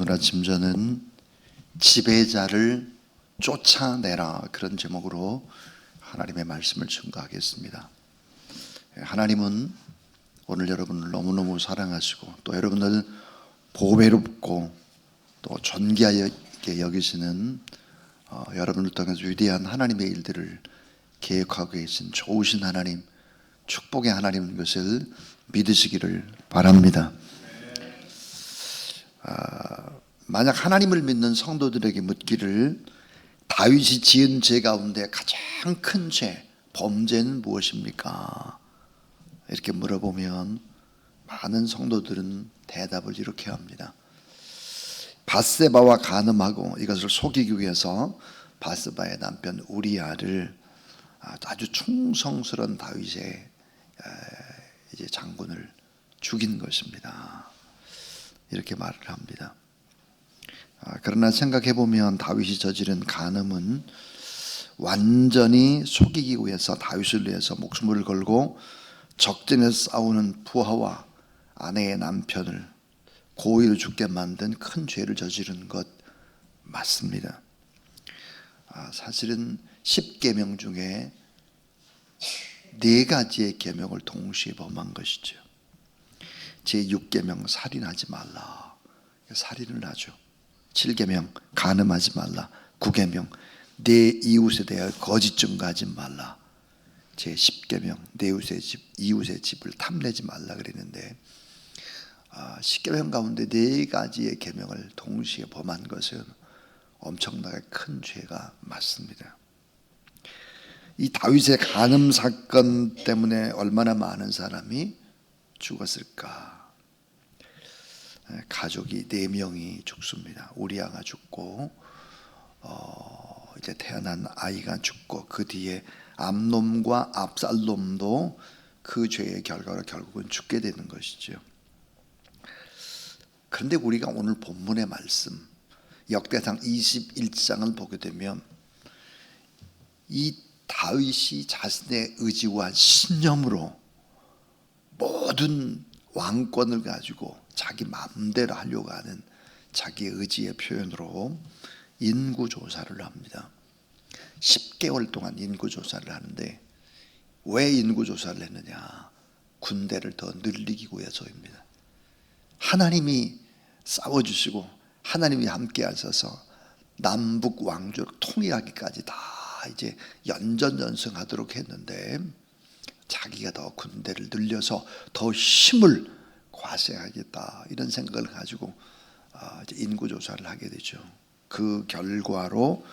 오늘 아침 저는 지배자를 쫓아내라, 그런 제목으로 하나님의 말씀을 증거하겠습니다. 하나님은 오늘 여러분을 너무너무 사랑하시고 또 여러분을 보배롭고 또 존귀하게 여기시는 여러분을 통해서 위대한 하나님의 일들을 계획하고 계신 좋으신 하나님, 축복의 하나님인 것을 믿으시기를 바랍니다. 만약 하나님을 믿는 성도들에게 묻기를 다윗이 지은 죄 가운데 가장 큰 죄, 범죄는 무엇입니까? 이렇게 물어보면 많은 성도들은 대답을 이렇게 합니다. 밧세바와 간음하고 이것을 속이기 위해서 밧세바의 남편 우리아를 아주 충성스러운 다윗의 이제 장군을 죽인 것입니다. 이렇게 말을 합니다. 그러나 생각해보면 다윗이 저지른 간음은 완전히 속이기 위해서, 다윗을 위해서 목숨을 걸고 적진에서 싸우는 부하와 아내의 남편을 고의로 죽게 만든 큰 죄를 저지른 것 맞습니다. 사실은 10계명 중에 4가지의 계명을 동시에 범한 것이죠. 제6계명 살인하지 말라, 살인을 하죠. 7계명 간음하지 말라. 9계명 내 이웃에 대하여 거짓 증거하지 말라. 제10계명 내 이웃의 집을 탐내지 말라 그랬는데 10계명 가운데 4가지의 계명을 동시에 범한 것은 엄청나게 큰 죄가 맞습니다. 이 다윗의 간음 사건 때문에 얼마나 많은 사람이 죽었을까? 가족이 4명이 죽습니다. 우리아가 죽고 이제 태어난 아이가 죽고 그 뒤에 암놈과 압살롬도 그 죄의 결과로 결국은 죽게 되는 것이죠. 그런데 우리가 오늘 본문의 말씀 역대상 21장을 보게 되면 이 다윗이 자신의 의지와 신념으로 모든 왕권을 가지고 자기 마음대로 하려고 하는 자기의 의지의 표현으로 인구조사를 합니다. 10개월 동안 인구조사를 하는데 왜 인구조사를 했느냐? 군대를 더 늘리기 위해서입니다. 하나님이 싸워주시고 하나님이 함께 하셔서 남북 왕조를 통일하기까지 다 이제 연전연승하도록 했는데 자기가 더 군대를 늘려서 더 힘을 과세하겠다, 이런 생각을 가지고 인구조사를 하게 되죠. 그 결과로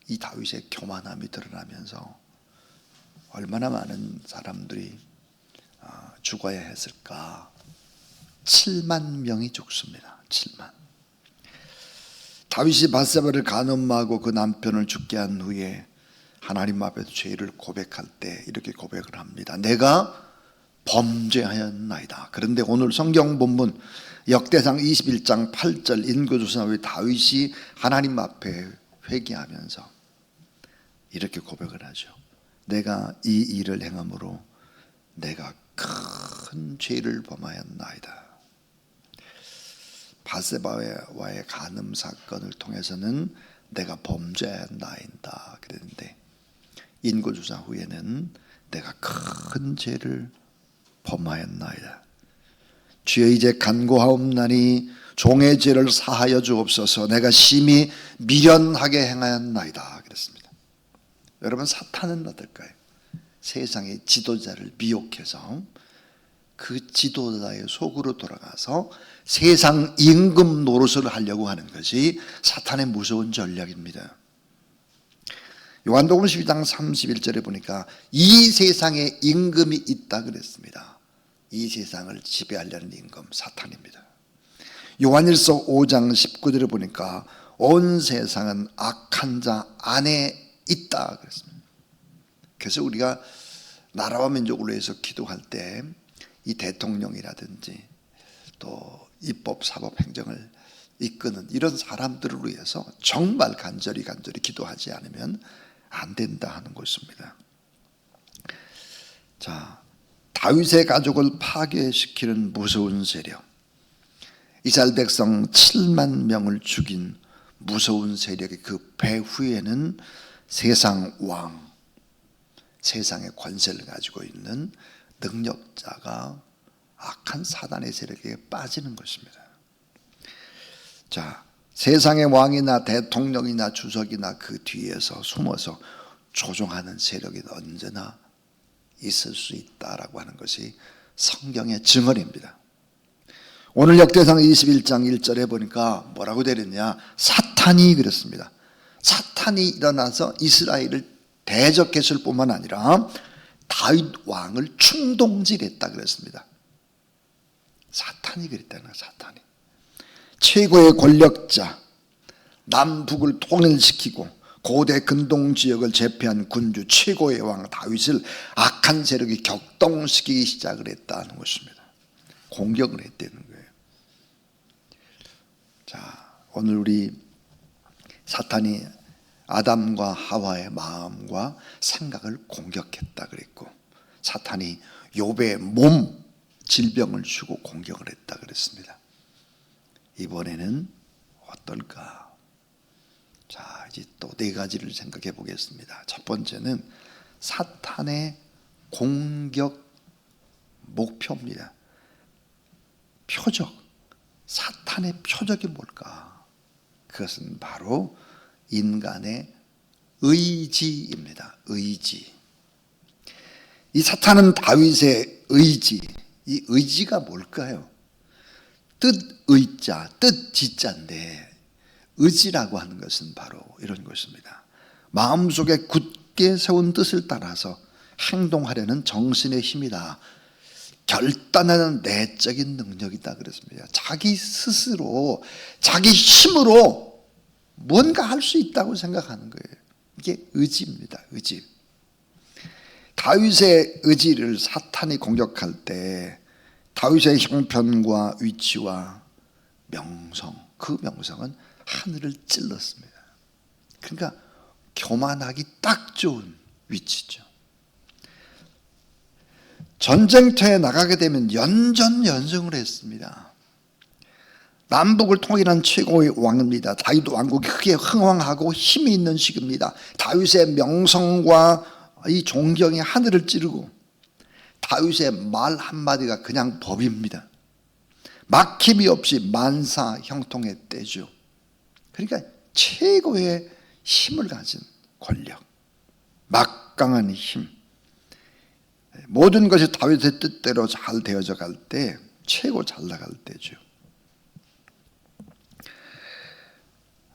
이 다윗의 교만함이 드러나면서 얼마나 많은 사람들이 죽어야 했을까? 7만 명이 죽습니다. 7만. 다윗이 밧세바를 간음하고 그 남편을 죽게 한 후에 하나님 앞에서 죄를 고백할 때 이렇게 고백을 합니다. 내가 범죄하였나이다. 그런데 오늘 성경 본문 역대상 21장 8절 인구조사 후에 다윗이 하나님 앞에 회개하면서 이렇게 고백을 하죠. 내가 이 일을 행함으로 내가 큰 죄를 범하였나이다. 밧세바와의 간음 사건을 통해서는 내가 범죄하였나이다 그랬는데 인구조사 후에는 내가 큰 죄를 범하였나이다. 주여 이제 간구하옵나니 종의 죄를 사하여 주옵소서. 내가 심히 미련하게 행하였나이다 그랬습니다. 여러분, 사탄은 어떨까요? 세상의 지도자를 미혹해서 그 지도자의 속으로 돌아가서 세상 임금 노릇을 하려고 하는 것이 사탄의 무서운 전략입니다. 요한복음 12장 31절에 보니까 이 세상에 임금이 있다 그랬습니다. 이 세상을 지배하려는 임금, 사탄입니다. 요한일서 5장 19절에 보니까 온 세상은 악한 자 안에 있다 그랬습니다. 그래서 우리가 나라와 민족을 위해서 기도할 때 이 대통령이라든지 또 입법, 사법, 행정을 이끄는 이런 사람들을 위해서 정말 간절히 기도하지 않으면 안 된다 하는 것입니다. 자, 다윗의 가족을 파괴시키는 무서운 세력, 이스라엘 백성 7만 명을 죽인 무서운 세력의 그 배후에는 세상 왕, 세상의 권세를 가지고 있는 능력자가 악한 사단의 세력에 빠지는 것입니다. 자, 세상의 왕이나 대통령이나 주석이나 그 뒤에서 숨어서 조종하는 세력이 언제나 있을 수 있다라고 하는 것이 성경의 증언입니다. 오늘 역대상 21장 1절에 보니까 뭐라고 되어 있느냐, 사탄이 그랬습니다. 사탄이 일어나서 이스라엘을 대적했을 뿐만 아니라 다윗 왕을 충동질했다 그랬습니다. 사탄이 그랬다는 거예요. 사탄이 최고의 권력자, 남북을 통일시키고 고대 근동 지역을 제패한 군주 최고의 왕 다윗을 악한 세력이 격동시키기 시작을 했다는 것입니다. 공격을 했다는 거예요. 자, 오늘 우리 사탄이 아담과 하와의 마음과 생각을 공격했다 그랬고, 사탄이 욥의 몸 질병을 주고 공격을 했다 그랬습니다. 이번에는 어떨까? 자, 이제 또 네 가지를 생각해 보겠습니다. 첫 번째는 사탄의 공격 목표입니다. 표적. 사탄의 표적이 뭘까? 그것은 바로 인간의 의지입니다. 의지. 이 사탄은 다윗의 의지, 이 의지가 뭘까요? 뜻의자, 뜻지자인데 의지라고 하는 것은 바로 이런 것입니다. 마음속에 굳게 세운 뜻을 따라서 행동하려는 정신의 힘이다. 결단하는 내적인 능력이다 그랬습니다. 자기 스스로, 자기 힘으로 뭔가 할 수 있다고 생각하는 거예요. 이게 의지입니다. 의지. 다윗의 의지를 사탄이 공격할 때 다윗의 형편과 위치와 명성, 그 명성은 하늘을 찔렀습니다. 그러니까 교만하기 딱 좋은 위치죠. 전쟁터에 나가게 되면 연전연승을 했습니다. 남북을 통일한 최고의 왕입니다. 다윗 왕국이 크게 흥왕하고 힘이 있는 시기입니다. 다윗의 명성과 이 존경이 하늘을 찌르고 다윗의 말 한마디가 그냥 법입니다. 막힘이 없이 만사 형통의 때죠. 그러니까 최고의 힘을 가진 권력, 막강한 힘, 모든 것이 다윗의 뜻대로 잘 되어져 갈 때 최고 잘 나갈 때죠.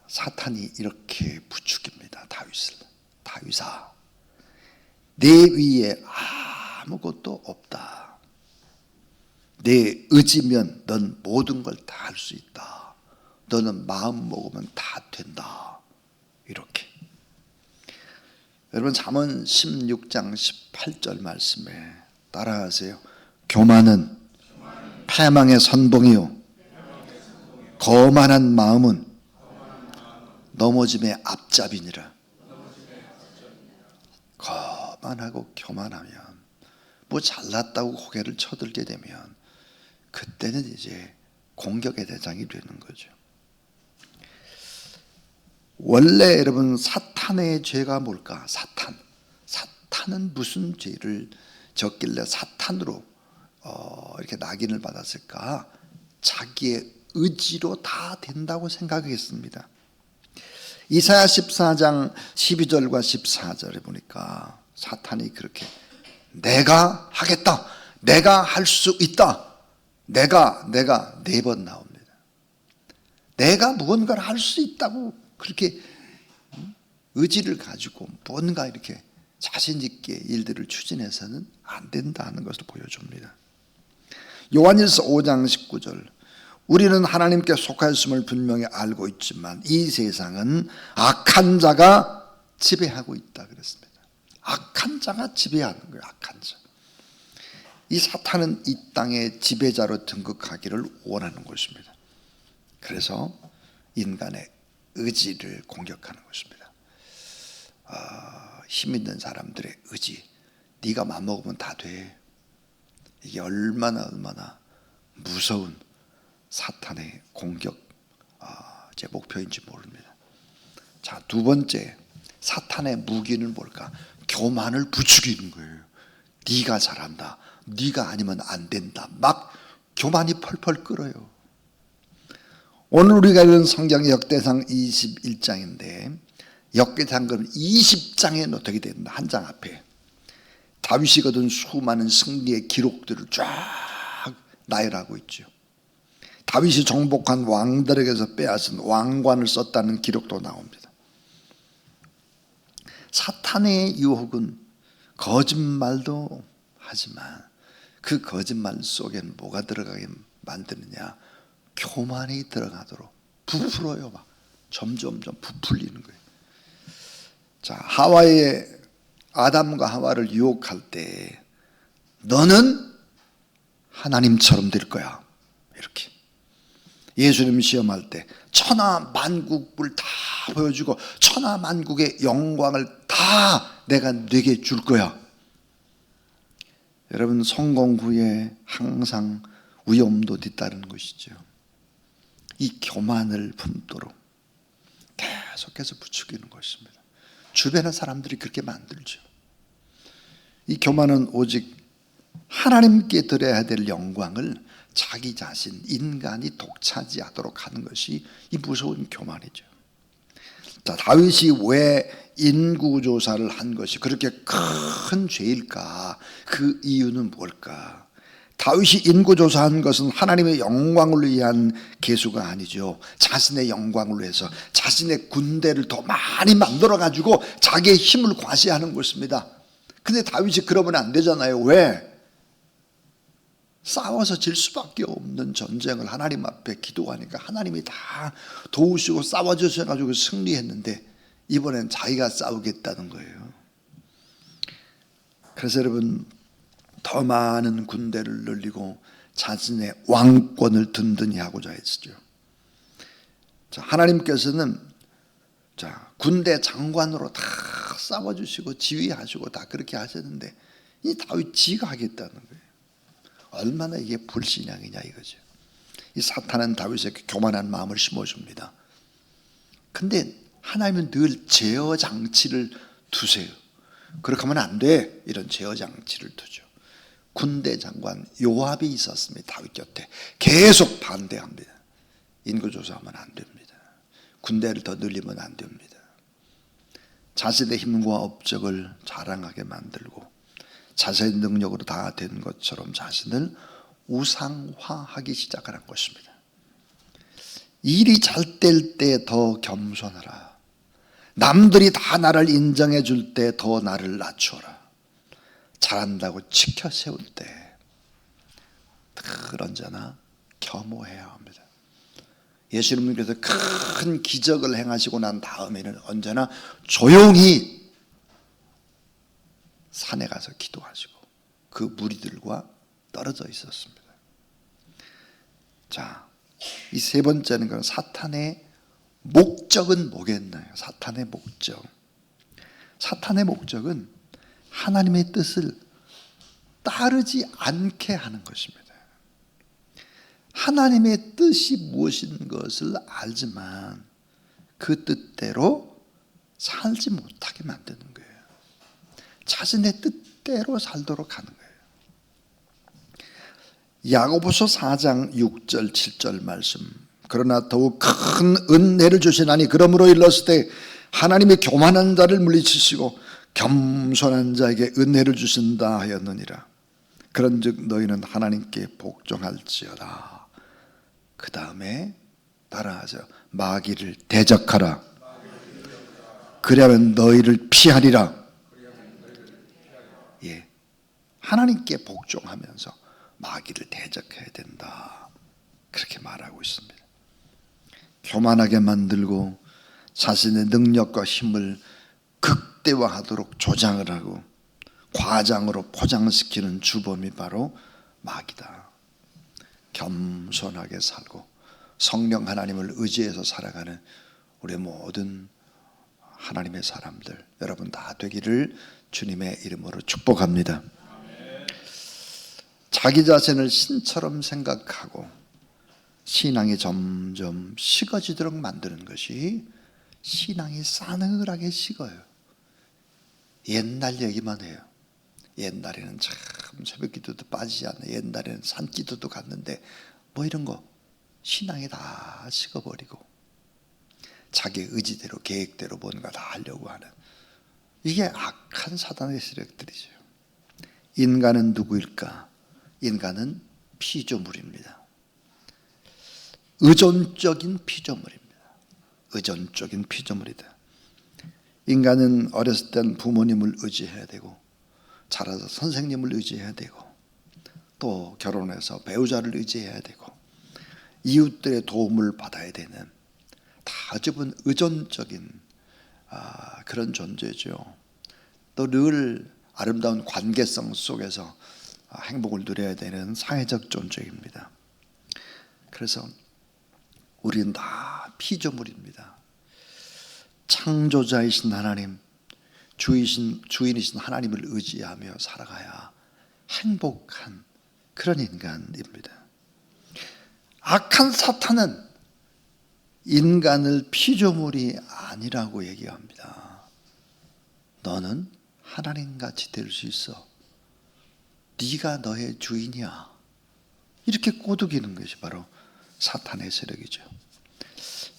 사탄이 이렇게 부추깁니다. 다윗을. 다윗아, 내 위에 아무것도 없다. 내 의지면 넌 모든 걸 다 할 수 있다. 너는 마음 먹으면 다 된다. 이렇게. 여러분 잠언 16장 18절 말씀에 따라하세요. 교만은 패망의 선봉이요 거만한 마음은 넘어짐의 앞잡이니라. 거만하고 교만하면 뭐 잘났다고 고개를 쳐들게 되면 그때는 이제 공격의 대상이 되는 거죠. 원래 여러분 사탄의 죄가 뭘까? 사탄은 무슨 죄를 졌길래 사탄으로 이렇게 낙인을 받았을까? 자기의 의지로 다 된다고 생각했습니다. 이사야 14장 12절과 14절에 보니까 사탄이 그렇게 내가 하겠다, 내가 할 수 있다, 내가 4번 나옵니다. 내가 무언가를 할 수 있다고 그렇게 의지를 가지고 뭔가 이렇게 자신 있게 일들을 추진해서는 안 된다는 것을 보여줍니다. 요한일서 5장 19절, 우리는 하나님께 속하였음을 분명히 알고 있지만 이 세상은 악한 자가 지배하고 있다 그랬습니다. 악한 자가 지배하는 거예요. 악한 자. 이 사탄은 이 땅의 지배자로 등극하기를 원하는 것입니다. 그래서 인간의 의지를 공격하는 것입니다. 힘 있는 사람들의 의지, 네가 맘먹으면 다 돼. 이게 얼마나 무서운 사탄의 공격 제 목표인지 모릅니다. 자, 두 번째, 사탄의 무기는 뭘까? 교만을 부추기는 거예요. 네가 잘한다, 네가 아니면 안 된다, 막 교만이 펄펄 끓어요. 오늘 우리가 읽은 성경 역대상 21장인데 역대상 20장에 어떻게 된다? 한 장 앞에 다윗이 거둔 수많은 승리의 기록들을 쫙 나열하고 있죠. 다윗이 정복한 왕들에게서 빼앗은 왕관을 썼다는 기록도 나옵니다. 사탄의 유혹은 거짓말도 하지만 그 거짓말 속에는 뭐가 들어가게 만드느냐? 교만이 들어가도록 부풀어요. 막 점점 부풀리는 거예요. 자, 아담과 하와를 유혹할 때 너는 하나님처럼 될 거야, 이렇게. 예수님 시험할 때 천하 만국을 다 보여주고 천하 만국의 영광을 다 내가 네게 줄 거야. 여러분, 성공 후에 항상 위험도 뒤따르는 것이죠. 이 교만을 품도록 계속해서 부추기는 것입니다. 주변의 사람들이 그렇게 만들죠. 이 교만은 오직 하나님께 드려야 될 영광을 자기 자신, 인간이 독차지하도록 하는 것이 이 무서운 교만이죠. 자, 다윗이 왜 인구조사를 한 것이 그렇게 큰 죄일까? 그 이유는 뭘까? 다윗이 인구조사한 것은 하나님의 영광을 위한 계수가 아니죠. 자신의 영광을 위해서 자신의 군대를 더 많이 만들어가지고 자기의 힘을 과시하는 것입니다. 근데 다윗이 그러면 안 되잖아요. 왜? 싸워서 질 수밖에 없는 전쟁을 하나님 앞에 기도하니까 하나님이 다 도우시고 싸워주셔가지고 승리했는데 이번엔 자기가 싸우겠다는 거예요. 그래서 여러분, 더 많은 군대를 늘리고 자신의 왕권을 든든히 하고자 했죠. 자, 하나님께서는 군대 장관으로 다 싸워주시고 지휘하시고 다 그렇게 하셨는데 이 다윗 지가 하겠다는 거예요. 얼마나 이게 불신앙이냐 이거죠. 이 사탄은 다윗에게 교만한 마음을 심어줍니다. 근데 하나님은 늘 제어 장치를 두세요. 그렇게 하면 안 돼. 이런 제어 장치를 두죠. 군대 장관 요압이 있었습니다. 다윗 곁에 계속 반대합니다. 인구조사하면 안 됩니다. 군대를 더 늘리면 안 됩니다. 자신의 힘과 업적을 자랑하게 만들고 자신의 능력으로 다 된 것처럼 자신을 우상화하기 시작하는 것입니다. 일이 잘 될 때 더 겸손하라. 남들이 다 나를 인정해 줄 때 더 나를 낮추어라. 잘한다고 지켜 세울 때 늘 언제나 겸허해야 합니다. 예수님께서 큰 기적을 행하시고 난 다음에는 언제나 조용히 산에 가서 기도하시고 그 무리들과 떨어져 있었습니다. 자, 이 세 번째는 그 사탄의 목적은 뭐겠나요? 사탄의 목적. 사탄의 목적은 하나님의 뜻을 따르지 않게 하는 것입니다. 하나님의 뜻이 무엇인 것을 알지만 그 뜻대로 살지 못하게 만드는 거예요. 자신의 뜻대로 살도록 하는 거예요. 야고보서 4장 6절 7절 말씀. 그러나 더욱 큰 은혜를 주시나니 그러므로 일렀을 때 하나님이 교만한 자를 물리치시고 겸손한 자에게 은혜를 주신다 하였느니라. 그런즉 너희는 하나님께 복종할지어다. 그 다음에 따라하죠. 마귀를 대적하라. 그리하면 너희를 피하리라. 예, 하나님께 복종하면서 마귀를 대적해야 된다. 그렇게 말하고 있습니다. 교만하게 만들고 자신의 능력과 힘을 극대화하도록 조장을 하고 과장으로 포장시키는 주범이 바로 마귀다. 겸손하게 살고 성령 하나님을 의지해서 살아가는 우리 모든 하나님의 사람들 여러분 다 되기를 주님의 이름으로 축복합니다. 자기 자신을 신처럼 생각하고 신앙이 점점 식어지도록 만드는 것이 신앙이 싸늘하게 식어요. 옛날 얘기만 해요. 옛날에는 참 새벽 기도도 빠지지 않는, 옛날에는 산 기도도 갔는데 뭐 이런 거 신앙이 다 식어버리고 자기 의지대로 계획대로 뭔가 다 하려고 하는, 이게 악한 사단의 세력들이죠. 인간은 누구일까? 인간은 피조물입니다. 의존적인 피조물입니다. 의존적인 피조물이다. 인간은 어렸을 땐 부모님을 의지해야 되고, 자라서 선생님을 의지해야 되고, 또 결혼해서 배우자를 의지해야 되고, 이웃들의 도움을 받아야 되는, 다 집은 의존적인 그런 존재죠. 또 늘 아름다운 관계성 속에서 행복을 누려야 되는 사회적 존재입니다. 그래서 우리는 다 피조물입니다. 창조자이신 하나님, 주인이신 하나님을 의지하며 살아가야 행복한 그런 인간입니다. 악한 사탄은 인간을 피조물이 아니라고 얘기합니다. 너는 하나님같이 될 수 있어. 네가 너의 주인이야. 이렇게 꼬드기는 것이 바로 사탄의 세력이죠.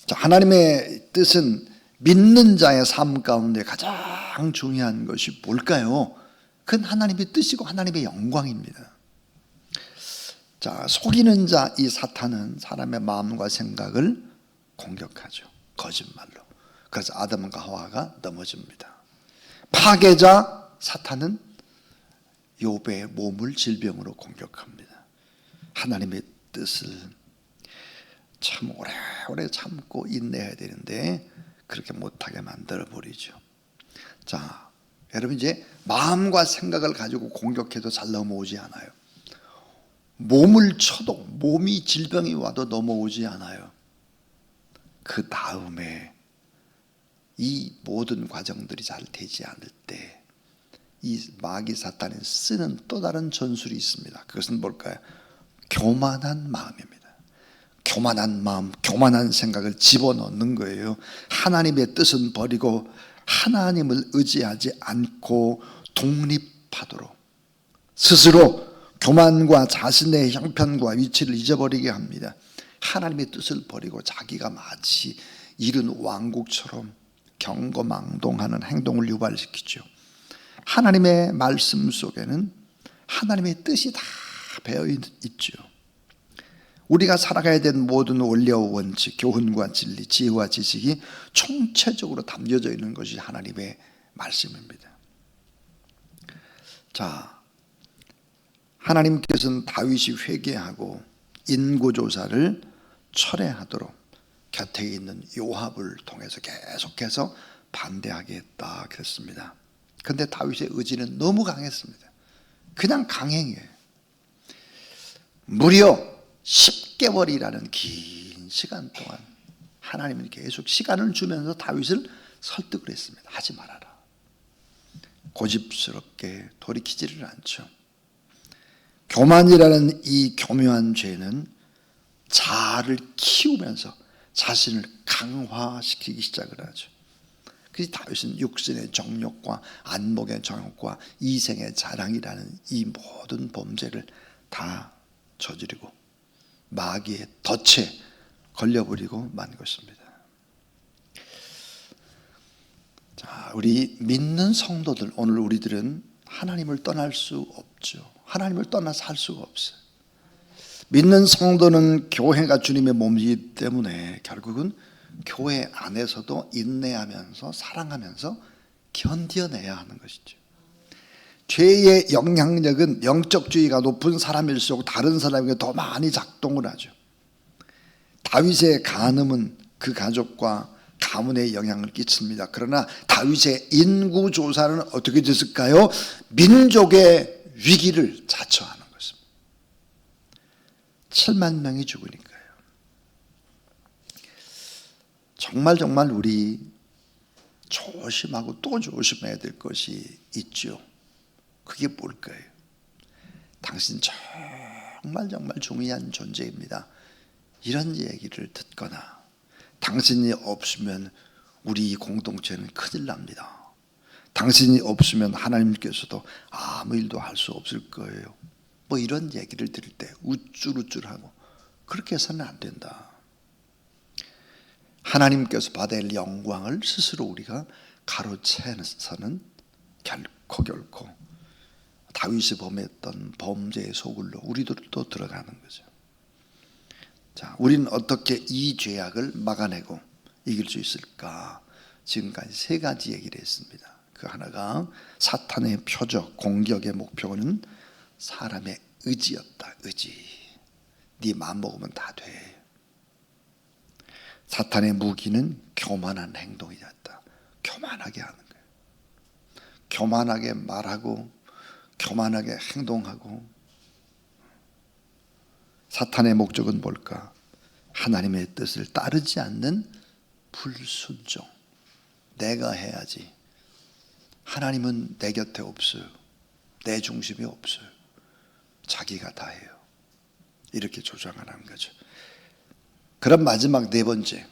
자, 하나님의 뜻은 믿는 자의 삶 가운데 가장 중요한 것이 뭘까요? 그건 하나님의 뜻이고 하나님의 영광입니다. 자, 속이는 자 이 사탄은 사람의 마음과 생각을 공격하죠. 거짓말로. 그래서 아담과 하와가 넘어집니다. 파괴자 사탄은 욥의 몸을 질병으로 공격합니다. 하나님의 뜻을 참 오래오래 참고 인내해야 되는데 그렇게 못하게 만들어 버리죠. 자, 여러분, 이제 마음과 생각을 가지고 공격해도 잘 넘어오지 않아요. 몸을 쳐도, 몸이 질병이 와도 넘어오지 않아요. 그 다음에 이 모든 과정들이 잘 되지 않을 때 이 마귀 사탄이 쓰는 또 다른 전술이 있습니다. 그것은 뭘까요? 교만한 마음입니다. 교만한 마음, 교만한 생각을 집어넣는 거예요. 하나님의 뜻은 버리고 하나님을 의지하지 않고 독립하도록 스스로 교만과 자신의 형편과 위치를 잊어버리게 합니다. 하나님의 뜻을 버리고 자기가 마치 이른 왕국처럼 경거망동하는 행동을 유발시키죠. 하나님의 말씀 속에는 하나님의 뜻이 다 배어 있죠. 우리가 살아가야 되는 모든 원리와 원칙, 교훈과 진리, 지혜와 지식이 총체적으로 담겨져 있는 것이 하나님의 말씀입니다. 자, 하나님께서는 다윗이 회개하고 인구조사를 철회하도록 곁에 있는 요압을 통해서 계속해서 반대하게 했다 그랬습니다. 그런데 다윗의 의지는 너무 강했습니다. 그냥 강행이에요. 무려 10개월이라는 긴 시간 동안 하나님은 계속 시간을 주면서 다윗을 설득을 했습니다. 하지 말아라. 고집스럽게 돌이키지를 않죠. 교만이라는 이 교묘한 죄는 자아를 키우면서 자신을 강화시키기 시작을 하죠. 그래서 다윗은 육신의 정욕과 안목의 정욕과 이생의 자랑이라는 이 모든 범죄를 다 저지르고 마귀의 덫에 걸려버리고 만 것입니다. 자, 우리 믿는 성도들, 오늘 우리들은 하나님을 떠날 수 없죠. 하나님을 떠나서 살 수가 없어요. 믿는 성도는 교회가 주님의 몸이기 때문에 결국은 교회 안에서도 인내하면서 사랑하면서 견뎌내야 하는 것이죠. 죄의 영향력은 영적주의가 높은 사람일수록 다른 사람에게 더 많이 작동을 하죠. 다윗의 간음은 그 가족과 가문에 영향을 끼칩니다. 그러나 다윗의 인구조사는 어떻게 됐을까요? 민족의 위기를 자초하는 것입니다. 7만 명이 죽으니까요. 정말 우리 조심하고 또 조심해야 될 것이 있죠. 그게 뭘까요? 당신 정말 중요한 존재입니다. 이런 얘기를 듣거나 당신이 없으면 우리 이 공동체는 큰일 납니다. 당신이 없으면 하나님께서도 아무 일도 할 수 없을 거예요. 뭐 이런 얘기를 들을 때 우쭐우쭐하고 그렇게 해서는 안 된다. 하나님께서 받아야 할 영광을 스스로 우리가 가로채서는 결코 다윗이 범했던 범죄의 소굴로 우리들도 들어가는 거죠. 자, 우리는 어떻게 이 죄악을 막아내고 이길 수 있을까? 지금까지 세 가지 얘기를 했습니다. 그 하나가 사탄의 표적, 공격의 목표는 사람의 의지였다. 의지. 네 마음 먹으면 다 돼. 사탄의 무기는 교만한 행동이었다. 교만하게 하는 거예요. 교만하게 말하고 교만하게 행동하고. 사탄의 목적은 뭘까? 하나님의 뜻을 따르지 않는 불순종. 내가 해야지. 하나님은 내 곁에 없어요. 내 중심이 없어요. 자기가 다 해요. 이렇게 조장하는 거죠. 그럼 마지막 네 번째,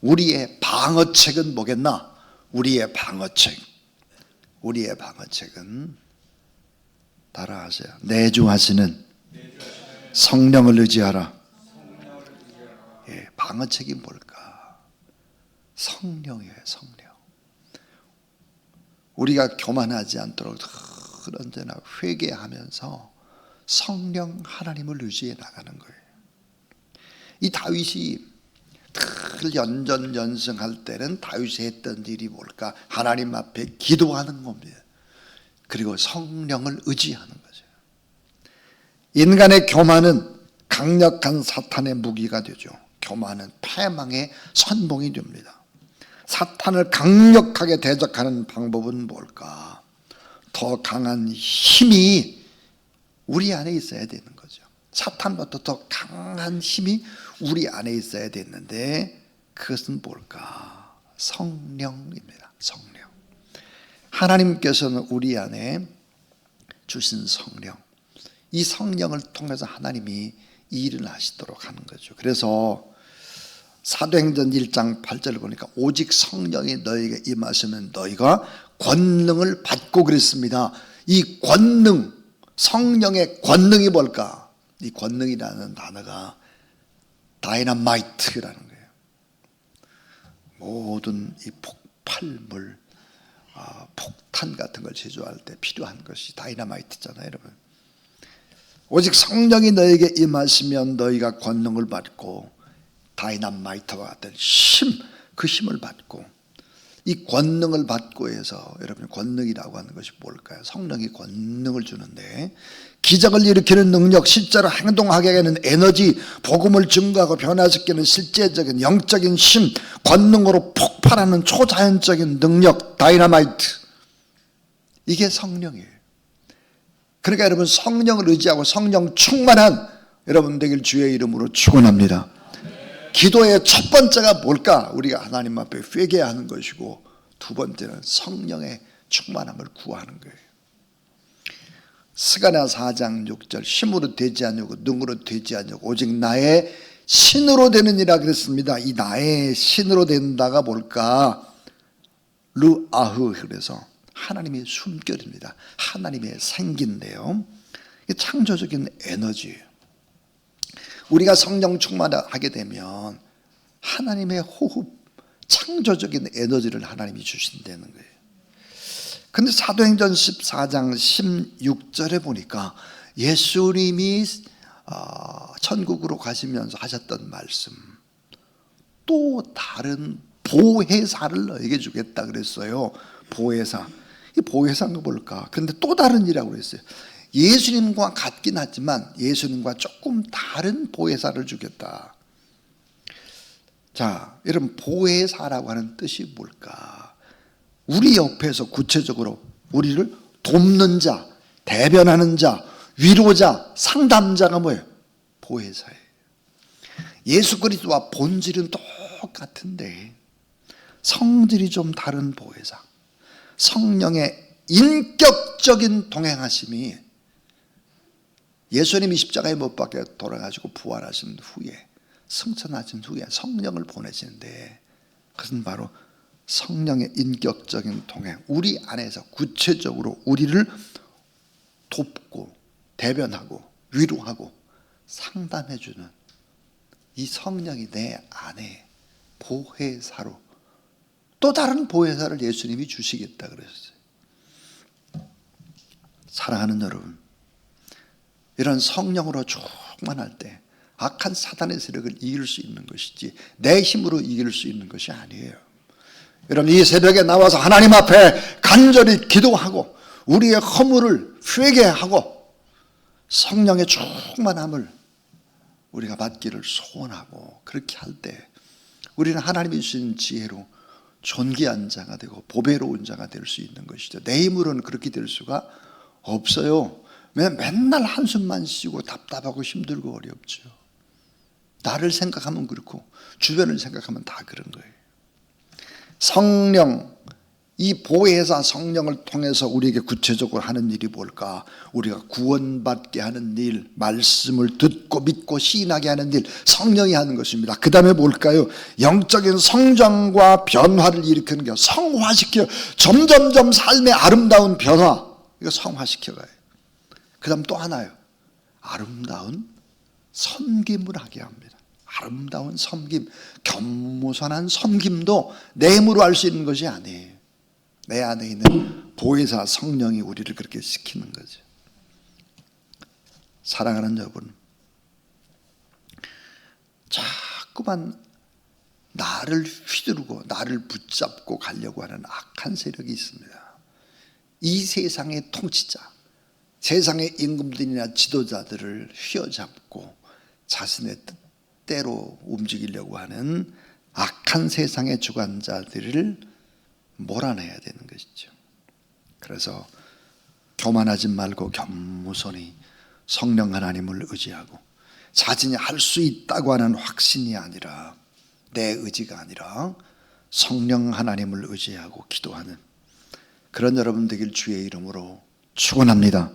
우리의 방어책은 뭐겠나? 우리의 방어책은 따라하세요. 내주하시는 성령을 의지하라. 예, 방어책이 뭘까? 성령이에요. 성령. 우리가 교만하지 않도록 언제나 회개하면서 성령 하나님을 의지해 나가는 거예요. 이 다윗이 늘 연전연승할 때는 다윗이 했던 일이 뭘까? 하나님 앞에 기도하는 겁니다. 그리고 성령을 의지하는 거죠. 인간의 교만은 강력한 사탄의 무기가 되죠. 교만은 패망의 선봉이 됩니다. 사탄을 강력하게 대적하는 방법은 뭘까? 더 강한 힘이 우리 안에 있어야 되는 거죠. 사탄보다 더 강한 힘이 우리 안에 있어야 되는데 그것은 뭘까? 성령입니다. 성령. 하나님께서는 우리 안에 주신 성령, 이 성령을 통해서 하나님이 일을 하시도록 하는 거죠. 그래서 사도행전 1장 8절을 보니까 오직 성령이 너희에게 임하시면 너희가 권능을 받고 그랬습니다. 이 권능, 성령의 권능이 뭘까? 이 권능이라는 단어가 다이너마이트라는 거예요. 모든 이 폭발물, 폭탄 같은 걸 제조할 때 필요한 것이 다이너마이트잖아요, 여러분. 오직 성령이 너에게 임하시면 너희가 권능을 받고 다이너마이트와 같은 힘, 그 힘을 받고, 이 권능을 받고 해서 여러분 권능이라고 하는 것이 뭘까요? 성령이 권능을 주는데 기적을 일으키는 능력, 실제로 행동하게 하는 에너지, 복음을 증거하고 변화시키는 실제적인 영적인 힘, 권능으로 폭발하는 초자연적인 능력, 다이너마이트, 이게 성령이에요. 그러니까 여러분 성령을 의지하고 성령 충만한 여러분 되길 주의 이름으로 축원합니다. 기도의 첫 번째가 뭘까? 우리가 하나님 앞에 회개하는 것이고, 두 번째는 성령의 충만함을 구하는 거예요. 스가랴 4장 6절, 힘으로 되지 않냐고 능으로 되지 않냐고 오직 나의 신으로 되느니라 그랬습니다. 이 나의 신으로 된다가 뭘까? 르아흐, 그래서 하나님의 숨결입니다. 하나님의 생기인데요, 창조적인 에너지예요. 우리가 성령 충만하게 되면 하나님의 호흡, 창조적인 에너지를 하나님이 주신다는 거예요. 근데 사도행전 14장 16절에 보니까 예수님이 천국으로 가시면서 하셨던 말씀, 또 다른 보혜사를 너에게 주겠다 그랬어요. 보혜사. 이 보혜사가 뭘까? 근데 또 다른 일이라고 그랬어요. 예수님과 같긴 하지만 예수님과 조금 다른 보혜사를 주겠다. 자, 여러분 보혜사라고 하는 뜻이 뭘까? 우리 옆에서 구체적으로 우리를 돕는 자, 대변하는 자, 위로자, 상담자가 뭐예요? 보혜사예요. 예수 그리스도와 본질은 똑같은데 성질이 좀 다른 보혜사, 성령의 인격적인 동행하심이 예수님이 십자가에 못 박혀 돌아가시고 부활하신 후에 승천하신 후에 성령을 보내시는데, 그것은 바로 성령의 인격적인 동행, 우리 안에서 구체적으로 우리를 돕고 대변하고 위로하고 상담해주는 이 성령이 내 안에 보혜사로, 또 다른 보혜사를 예수님이 주시겠다 그랬어요. 사랑하는 여러분, 이런 성령으로 충만할 때 악한 사단의 세력을 이길 수 있는 것이지 내 힘으로 이길 수 있는 것이 아니에요. 여러분, 이 새벽에 나와서 하나님 앞에 간절히 기도하고 우리의 허물을 회개하고 성령의 충만함을 우리가 받기를 소원하고, 그렇게 할 때 우리는 하나님이 주신 지혜로 존귀한 자가 되고 보배로운 자가 될 수 있는 것이죠. 내 힘으로는 그렇게 될 수가 없어요. 맨날 한숨만 쉬고 답답하고 힘들고 어렵죠. 나를 생각하면 그렇고 주변을 생각하면 다 그런 거예요. 성령, 이 보혜사 성령을 통해서 우리에게 구체적으로 하는 일이 뭘까? 우리가 구원받게 하는 일, 말씀을 듣고 믿고 시인하게 하는 일, 성령이 하는 것입니다. 그 다음에 뭘까요? 영적인 성장과 변화를 일으키는 게, 성화시켜, 점점점 삶의 아름다운 변화, 이거 성화시켜가요. 그 다음 또 하나요, 아름다운 섬김을 하게 합니다. 아름다운 섬김, 겸손한 섬김도 내 힘으로 할 수 있는 것이 아니에요. 내 안에 있는 보혜사 성령이 우리를 그렇게 시키는 거죠. 사랑하는 여러분, 자꾸만 나를 휘두르고 나를 붙잡고 가려고 하는 악한 세력이 있습니다. 이 세상의 통치자, 세상의 임금들이나 지도자들을 휘어잡고 자신의 뜻대로 움직이려고 하는 악한 세상의 주관자들을 몰아내야 되는 것이죠. 그래서 교만하지 말고 겸손히 성령 하나님을 의지하고, 자신이 할 수 있다고 하는 확신이 아니라, 내 의지가 아니라 성령 하나님을 의지하고 기도하는 그런 여러분 되길 주의 이름으로 축원합니다.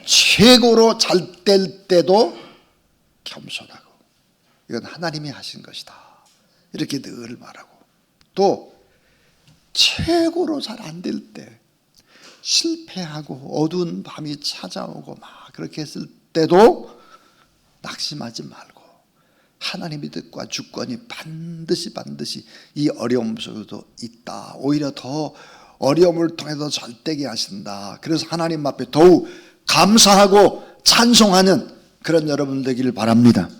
최고로 잘 될 때도 겸손하고, 이건 하나님이 하신 것이다, 이렇게 늘 말하고, 또 최고로 잘 안 될 때, 실패하고 어두운 밤이 찾아오고 막 그렇게 했을 때도 낙심하지 말고 하나님의 뜻과 주권이 반드시 이 어려움 속에도 있다, 오히려 더 어려움을 통해서 잘되게 하신다, 그래서 하나님 앞에 더욱 감사하고 찬송하는 그런 여러분 되기를 바랍니다.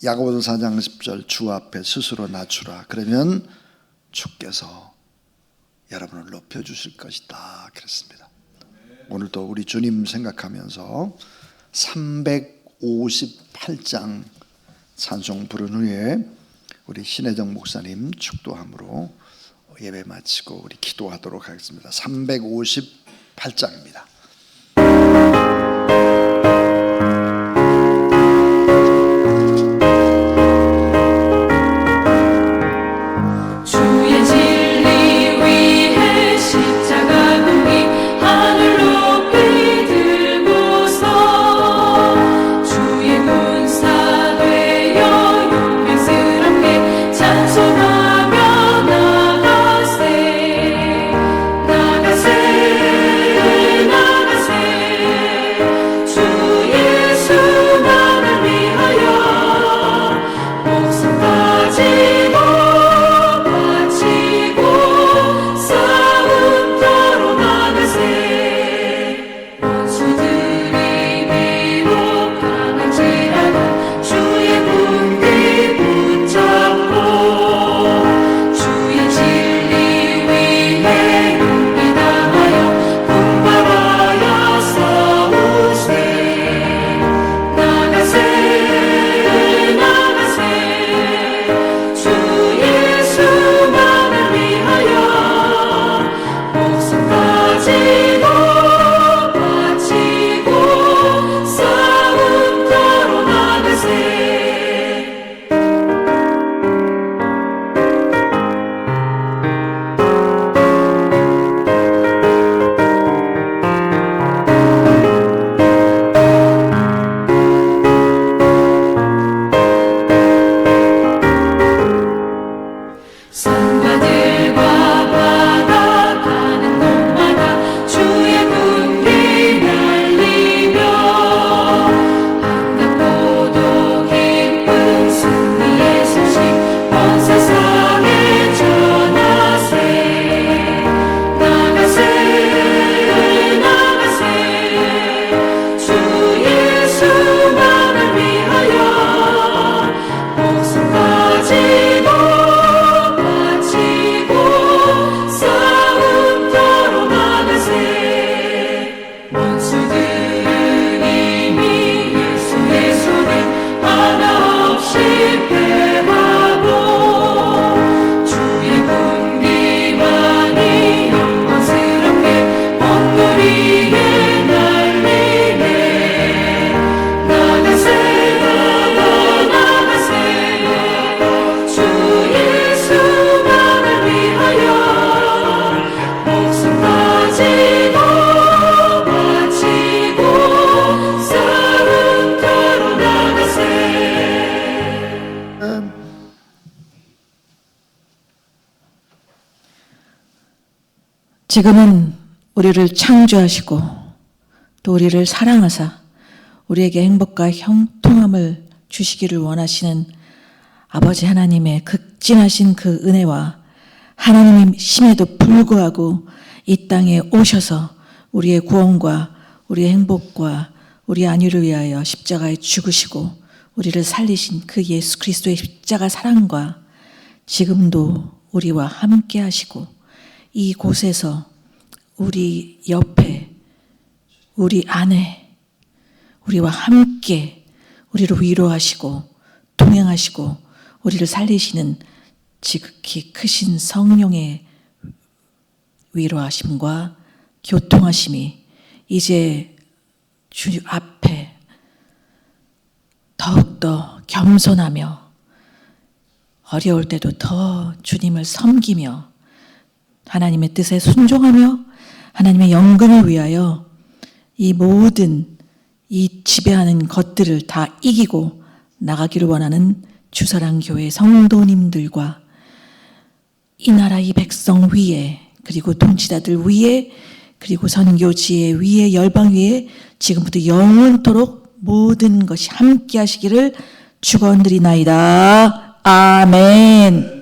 야고보서 4장 10절, 주 앞에 스스로 낮추라, 그러면 주께서 여러분을 높여주실 것이다 그랬습니다. 오늘도 우리 주님 생각하면서 358장 찬송 부른 후에 우리 신혜정 목사님 축도함으로 예배 마치고 우리 기도하도록 하겠습니다. 358장입니다. 주 바치고 싸움터로 나가세. 원수들은 이미 예수의 손에 하나 없이 패하고 주의 군기만이 영광스럽게 온물 위에 날리네. 나가세 나가세 주 예수만을 위하여 목숨 바치고 싸움터로 나가세. 지금은 우리를 창조하시고 또 우리를 사랑하사 우리에게 행복과 형통함을 주시기를 원하시는 아버지 하나님의 극진하신 그 은혜와 하나님이심에도 불구하고 이 땅에 오셔서 우리의 구원과 우리의 행복과 우리의 안위를 위하여 십자가에 죽으시고 우리를 살리신 그 예수 그리스도의 십자가 사랑과 지금도 우리와 함께 하시고 이곳에서 우리 옆에 우리 안에 우리와 함께 우리를 위로하시고 동행하시고 우리를 살리시는 지극히 크신 성령의 위로하심과 교통하심이 이제 주 앞에 더욱더 겸손하며 어려울 때도 더 주님을 섬기며 하나님의 뜻에 순종하며 하나님의 영광을 위하여 이 모든 이 지배하는 것들을 다 이기고 나가기를 원하는 주사랑교회 성도님들과 이 나라 이 백성 위에 그리고 통치자들 위에 그리고 선교지회 위에 열방 위에 지금부터 영원토록 모든 것이 함께 하시기를 축원드리나이다. 아멘.